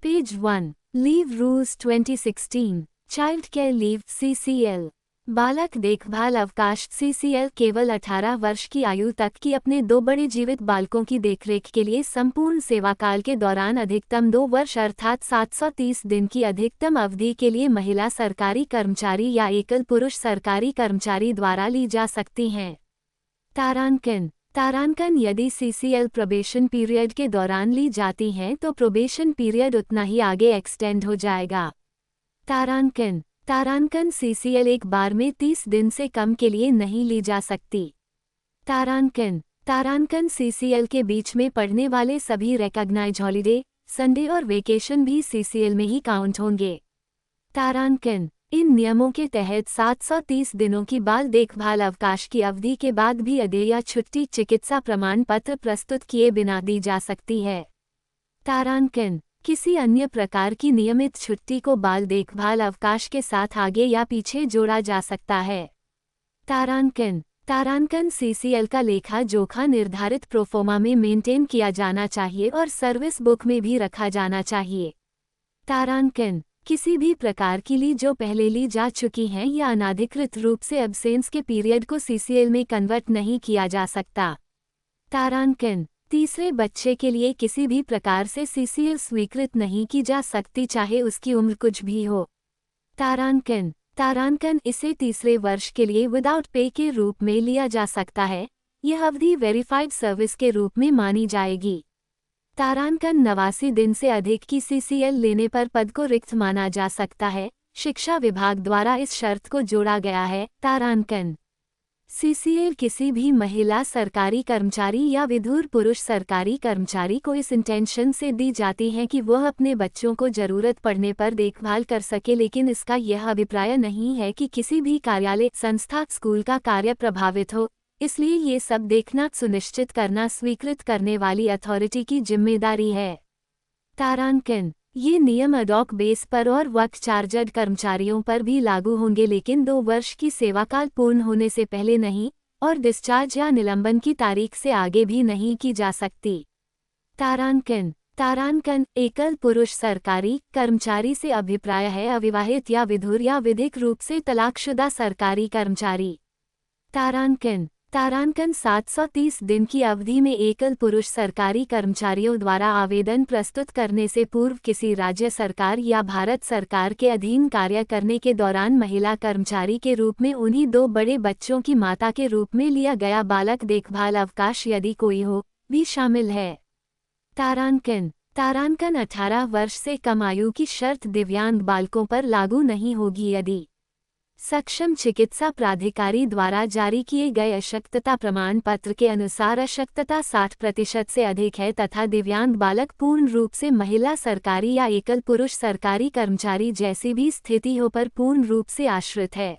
Page 1 leave rules 2016 child care leave CCL बालक देखभाल अवकाश CCL केवल 18 वर्ष की आयु तक की अपने 2 बड़े जीवित बालकों की देखरेख के लिए संपूर्ण सेवाकाल के दौरान अधिकतम 2 वर्ष अर्थात 730 दिन की अधिकतम अवधि के लिए महिला सरकारी कर्मचारी या एकल पुरुष सरकारी कर्मचारी द्वारा ली जा सकती हैं। तारांकन यदि CCL प्रोबेशन पीरियड के दौरान ली जाती हैं तो प्रोबेशन पीरियड उतना ही आगे एक्सटेंड हो जाएगा। तारांकन CCL एक बार में 30 दिन से कम के लिए नहीं ली जा सकती। तारांकन CCL के बीच में पड़ने वाले सभी रिकॉग्नाइज्ड हॉलिडे, संडे और वेकेशन भी CCL में ही काउंट होंगे। इन नियमों के तहत 730 दिनों की बाल देखभाल अवकाश की अवधि के बाद भी अदेय या छुट्टी चिकित्सा प्रमाण पत्र प्रस्तुत किए बिना दी जा सकती है। किसी अन्य प्रकार की नियमित छुट्टी को बाल देखभाल अवकाश के साथ आगे या पीछे जोड़ा जा सकता है। तारांकन CCL का लेखा जोखा निर्धारित प्रोफोर्मा में मेंटेन किया जाना चाहिए और सर्विस बुक में भी रखा जाना चाहिए। किसी भी प्रकार की लीव जो पहले ली जा चुकी हैं या अनाधिकृत रूप से एब्सेंस के पीरियड को CCL में कन्वर्ट नहीं किया जा सकता। तीसरे बच्चे के लिए किसी भी प्रकार से CCL स्वीकृत नहीं की जा सकती चाहे उसकी उम्र कुछ भी हो। तारांकन इसे तीसरे वर्ष के लिए विदाउट पे के रूप में लिया जा सकता है। यह अवधि वेरीफाइड सर्विस के रूप में मानी जाएगी। 89 दिन से अधिक की CCL लेने पर पद को रिक्त माना जा सकता है। शिक्षा विभाग द्वारा इस शर्त को जोड़ा गया है। CCL किसी भी महिला सरकारी कर्मचारी या विधुर पुरुष सरकारी कर्मचारी को इस इंटेंशन से दी जाती है कि वह अपने बच्चों को जरूरत पड़ने पर देखभाल कर सके, लेकिन इसका यह अभिप्राय नहीं है कि किसी भी कार्यालय, संस्था, स्कूल का कार्य प्रभावित हो। इसलिए ये सब देखना सुनिश्चित करना स्वीकृत करने वाली अथॉरिटी की जिम्मेदारी है। ये नियम अडॉक बेस पर और वर्क चार्जर्ड कर्मचारियों पर भी लागू होंगे, लेकिन 2 वर्ष की सेवाकाल पूर्ण होने से पहले नहीं और डिस्चार्ज या निलंबन की तारीख से आगे भी नहीं की जा सकती। तारांकन एकल पुरुष सरकारी कर्मचारी से अभिप्राय है अविवाहित या विधुर या विधिक रूप से तलाकशुदा सरकारी कर्मचारी। तारांकन 730 दिन की अवधि में एकल पुरुष सरकारी कर्मचारियों द्वारा आवेदन प्रस्तुत करने से पूर्व किसी राज्य सरकार या भारत सरकार के अधीन कार्य करने के दौरान महिला कर्मचारी के रूप में उन्हीं 2 बड़े बच्चों की माता के रूप में लिया गया बालक देखभाल अवकाश यदि कोई हो भी शामिल है। तारांकन 18 वर्ष से कम आयु की शर्त दिव्यांग बालकों पर लागू नहीं होगी यदि सक्षम चिकित्सा प्राधिकारी द्वारा जारी किए गए अशक्तता प्रमाण पत्र के अनुसार अशक्तता 60% से अधिक है तथा दिव्यांग बालक पूर्ण रूप से महिला सरकारी या एकल पुरुष सरकारी कर्मचारी जैसी भी स्थिति हो पर पूर्ण रूप से आश्रित है।